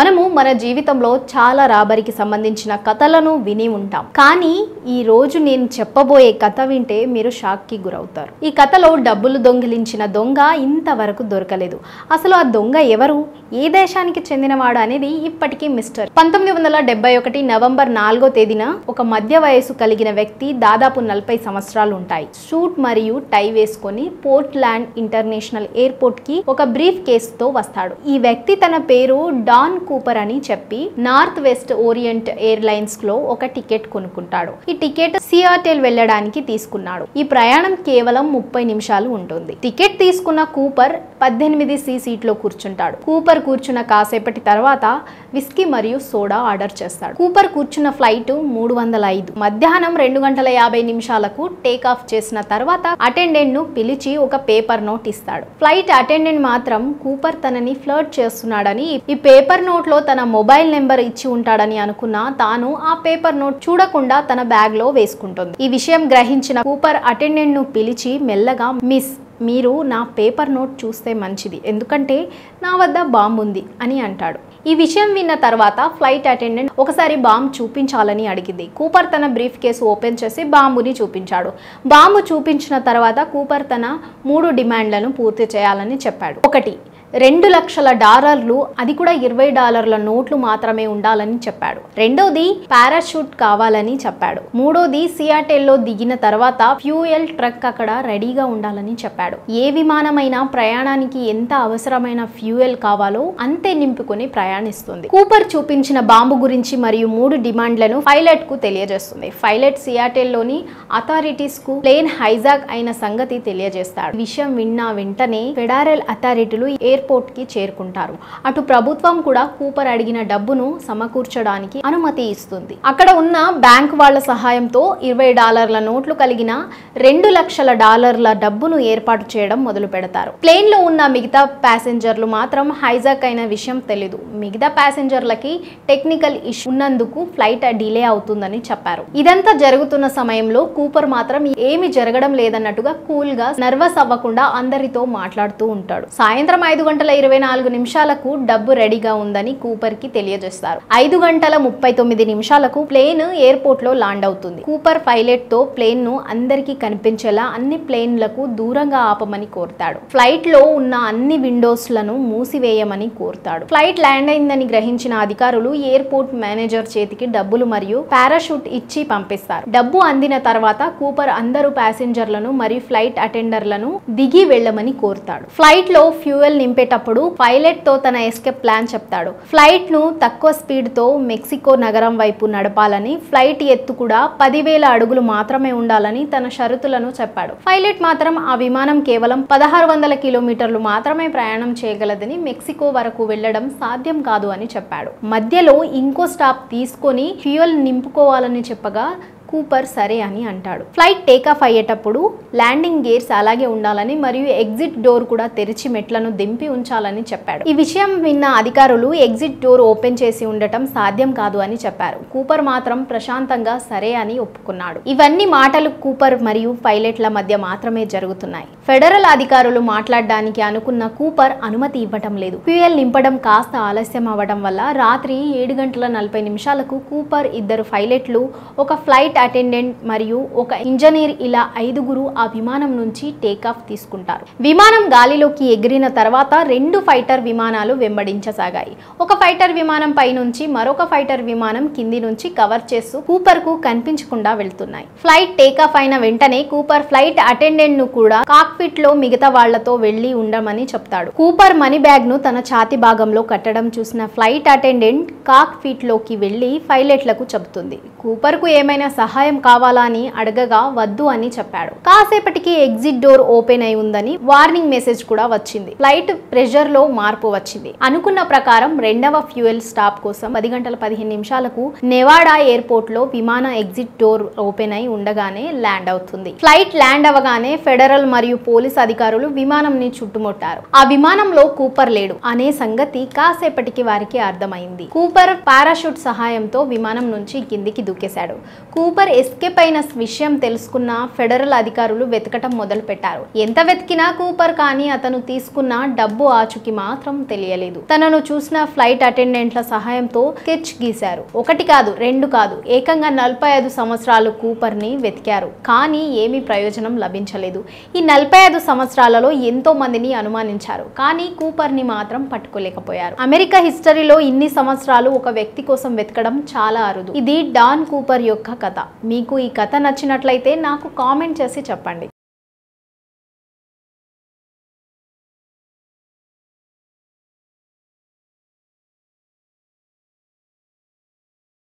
మనము మన జీవితంలో చాలా రాబరికి సంబంధించిన కథలను విని ఉంటాం. కానీ ఈ రోజు నేను చెప్పబోయే కథ వింటే మీరు షాక్ కి గురవుతారు. ఈ కథలో డబ్బులు దొంగిలించిన దొంగ ఇంతవరకు దొరకలేదు. అసలు ఆ దొంగ ఎవరు, ఏ దేశానికి చెందినవాడు అనేది ఇప్పటికీ మిస్టరీ. 1971 నవంబర్ 4వ తేదీన ఒక మధ్య వయసు కలిగిన వ్యక్తి, దాదాపు 40 సంవత్సరాలు ఉంటాయి, సూట్ మరియు టై వేసుకొని పోర్ట్లాండ్ ఇంటర్నేషనల్ ఎయిర్పోర్ట్ కి ఒక బ్రీఫ్ కేసుతో వస్తాడు. ఈ వ్యక్తి తన పేరు డాన్ కూపర్ అని చెప్పి నార్త్ వెస్ట్ ఓరియంట్ ఎయిర్లైన్స్ లో ఒక టికెట్ కొనుక్కుంటాడు. ఈ టికెట్ సియాటెల్ వెళ్ళడానికి తీసుకున్నాడు. ఈ ప్రయాణం కేవలం 30 నిమిషాలు ఉంటుంది. టికెట్ తీసుకున్న కూపర్ 18C సీట్లో కూర్చుంటాడు. కూపర్ కూర్చున్న కాసేపటి తర్వాత విస్కీ మరియు సోడా ఆర్డర్ చేస్తాడు. కూపర్ కూర్చున్న ఫ్లైట్ 305. మధ్యాహ్నం 2:50 టేక్ ఆఫ్ చేసిన తర్వాత అటెండెంట్ ను పిలిచి ఒక పేపర్ నోట్ ఇస్తాడు. ఫ్లైట్ అటెండెంట్ మాత్రం కూపర్ తనని ఫ్లర్ట్ చేస్తున్నాడని, ఈ పేపర్ నోట్ లో తన మొబైల్ నెంబర్ ఇచ్చి ఉంటాడని అనుకున్న తాను ఆ పేపర్ నోట్ చూడకుండా తన బ్యాగ్ లో వేసుకుంటుంది. ఈ విషయం గ్రహించిన కూపర్ అటెండెంట్ ను పిలిచి మెల్లగా, మిస్, మీరు నా పేపర్ నోట్ చూస్తే మంచిది, ఎందుకంటే నా వద్ద బాంబు ఉంది అని అంటాడు. ఈ విషయం విన్న తర్వాత ఫ్లైట్ అటెండెంట్ ఒకసారి బాంబు చూపించాలని అడిగింది. కూపర్ తన బ్రీఫ్ కేసు ఓపెన్ చేసి బాంబుని చూపించాడు. బాంబు చూపించిన తర్వాత కూపర్ తన 3 డిమాండ్లను పూర్తి చేయాలని చెప్పాడు. 1, $2 లక్షల, అది కూడా $20 నోట్లు మాత్రమే ఉండాలని చెప్పాడు. 2వది పారాషూట్ కావాలని చెప్పాడు. 3వది సియాటెల్లో దిగిన తర్వాత ఫ్యూయల్ ట్రక్ అక్కడ రెడీగా ఉండాలని చెప్పాడు. ఏ విమానమైనా ప్రయాణానికి ఎంత అవసరమైన ఫ్యూయల్ కావాలో అంతే నింపుకొని ప్రయాణిస్తుంది. కూపర్ చూపించిన బాంబు గురించి మరియు 3 డిమాండ్లను పైలట్ కు తెలియజేస్తుంది. పైలట్ సియాటెల్లోని అథారిటీస్ కు ప్లేన్ హైజాక్ అయిన సంగతి తెలియజేస్తాడు. విషయం విన్న వెంటనే ఫెడరల్ అథారిటీలు ఎయిర్పోర్ట్ కి చేరుకుంటారు. అటు ప్రభుత్వం కూడా కూపర్ అడిగిన డబ్బును సమకూర్చడానికి అనుమతి ఇస్తుంది. అక్కడ ఉన్న బ్యాంక్ వాళ్ల సహాయంతో $20 నోట్లు కలిగిన $2 లక్షల డబ్బును ఏర్పాటు చేయడం మొదలు పెడతారు. ప్లేన్ లో ఉన్న మిగతా ప్యాసింజర్లు మాత్రం హైజాక్ అయిన విషయం తెలీదు. మిగతా ప్యాసింజర్లకి టెక్నికల్ ఇష్యూ ఉన్నందుకు ఫ్లైట్ డిలే అవుతుందని చెప్పారు. ఇదంతా జరుగుతున్న సమయంలో కూపర్ మాత్రం ఏమి జరగడం లేదన్నట్టుగా కూల్ గా, నర్వస్ అవ్వకుండా అందరితో మాట్లాడుతూ ఉంటాడు. సాయంత్రం 5:24 డబ్బు రెడీగా ఉందని కూపర్ కి తెలియజేస్తారు. 5:39 ప్లేన్ ఎయిర్పోర్ట్ లో ల్యాండ్ అవుతుంది. కూపర్ పైలట్ తో ప్లేన్ ను అందరికీ కనిపించేలా అన్ని ప్లేన్లకు దూరంగా ఆపమని కోరుతాడు. ఫ్లైట్ లో ఉన్న అన్ని విండోస్ లను మూసివేయమని కోరుతాడు. ఫ్లైట్ ల్యాండ్ అయిందని గ్రహించిన అధికారులు ఎయిర్పోర్ట్ మేనేజర్ చేతికి డబ్బులు మరియు పారాషూట్ ఇచ్చి పంపిస్తారు. డబ్బు అందిన తర్వాత కూపర్ అందరూ ప్యాసింజర్లను మరియు ఫ్లైట్ అటెండర్లను దిగి వెళ్లమని కోరుతాడు. ఫ్లైట్ లో ఫ్యూయల్ నింపేటప్పుడు పైలట్ తో తన ఎస్కేప్ ప్లాన్ చెప్తాడు. ఫ్లైట్ ను తక్కువ స్పీడ్ తో మెక్సికో నగరం వైపు నడపాలని, ఫ్లైట్ ఎత్తు కూడా 10,000 అడుగులు మాత్రమే ఉండాలని తన షరతులను చెప్పాడు. పైలట్ మాత్రం ఆ విమానం కేవలం 1600 కిలోమీటర్లు మాత్రమే ప్రయాణం చేయగలదని, మెక్సికో వరకు వెళ్లడం సాధ్యం కాదు అని చెప్పాడు. మధ్యలో ఇంకో స్టాప్ తీసుకొని ఫ్యూయల్ నింపుకోవాలని చెప్పగా కూపర్ సరే అని అంటాడు. ఫ్లైట్ టేకాఫ్ అయ్యేటప్పుడు ల్యాండింగ్ గేర్స్ అలాగే ఉండాలని మరియు ఎగ్జిట్ డోర్ కూడా తెరిచి మెట్లను దింపి ఉంచాలని చెప్పాడు. ఈ విషయం విన్న అధికారులు ఎగ్జిట్ డోర్ ఓపెన్ చేసి ఉండటం సాధ్యం కాదు అని చెప్పారు. కూపర్ మాత్రం ప్రశాంతంగా సరే అని ఒప్పుకున్నాడు. ఇవన్నీ మాటలు కూపర్ మరియు పైలట్ల మధ్య మాత్రమే జరుగుతున్నాయి. ఫెడరల్ అధికారులు మాట్లాడడానికి అనుకున్న కూపర్ అనుమతి ఇవ్వటం లేదు. ఫ్యూయల్ నింపడం కాస్త ఆలస్యం అవ్వడం వల్ల రాత్రి 7:40 కూపర్, 2 పైలట్లు, ఒక ఫ్లైట్ అటెండెంట్ మరియు ఒక ఇంజనీర్, ఇలా 5 ఆ విమానం నుంచి టేకాఫ్ తీసుకుంటారు. విమానం గాలిలోకి ఎగిరిన తర్వాత 2 ఫైటర్ విమానాలు వెంబడించసాగాయి. ఒక ఫైటర్ విమానం పై నుంచి మరొక ఫైటర్ విమానం కింది నుంచి కవర్ చేస్తూ కూపర్ కు కనిపించకుండా వెళ్తున్నాయి. ఫ్లైట్ టేకాఫ్ అయిన వెంటనే కూపర్ ఫ్లైట్ అటెండెంట్ ను కూడా కాక్పిట్ లో మిగతా వాళ్లతో వెళ్లి ఉండమని చెప్తాడు. కూపర్ మనీ బ్యాగ్ ను తన ఛాతి భాగంలో కట్టడం చూసిన ఫ్లైట్ అటెండెంట్ కాక్పిట్ లోకి వెళ్లి పైలట్లకు చెబుతుంది. కూపర్ కు ఏమైనా సహాయం కావాలా అని అడగగా వద్దు అని చెప్పాడు. కాసేపటికి ఎగ్జిట్ డోర్ ఓపెన్ అయి ఉందని వార్నింగ్ మెసేజ్ కూడా వచ్చింది. ఫ్లైట్ ప్రెషర్ లో మార్పు వచ్చింది. అనుకున్న ప్రకారం 2వ ఫ్యూయల్ స్టాప్ కోసం 10:15 నెవాడా ఎయిర్పోర్ట్ లో విమాన ఎగ్జిట్ డోర్ ఓపెన్ అయి ఉండగానే ల్యాండ్ అవుతుంది. ఫ్లైట్ ల్యాండ్ అవగానే ఫెడరల్ మరియు పోలీస్ అధికారులు విమానం ని చుట్టుముట్టారు. ఆ విమానంలో కూపర్ లేడు అనే సంగతి కాసేపటికి వారికి అర్థమైంది. కూపర్ పారాషూట్ సహాయంతో విమానం నుంచి కిందికి దూకేశాడు. కూపర్ కూపర్ ఎస్కేప్ అయిన విషయం తెలుసుకున్న ఫెడరల్ అధికారులు వెతకటం మొదలు పెట్టారు. ఎంత వెతికినా కూపర్ కానీ అతను తీసుకున్న డబ్బు ఆచూకీ మాత్రం తెలియలేదు. తనను చూసిన ఫ్లైట్ అటెండెంట్ల సహాయంతో స్కెచ్ గీశారు. ఒకటి కాదు, రెండు కాదు, ఏకంగా 45 సంవత్సరాలు కూపర్ ని వెతికారు. కానీ ఏమీ ప్రయోజనం లభించలేదు. ఈ 45 సంవత్సరాలలో ఎంతో మందిని అనుమానించారు, కానీ కూపర్ ని మాత్రం పట్టుకోలేకపోయారు. అమెరికా హిస్టరీలో ఇన్ని సంవత్సరాలు ఒక వ్యక్తి కోసం వెతకడం చాలా అరుదు. ఇది డాన్ కూపర్ యొక్క కథ. మీకు ఈ కథ నచ్చినట్లయితే నాకు కామెంట్ చేసి చెప్పండి.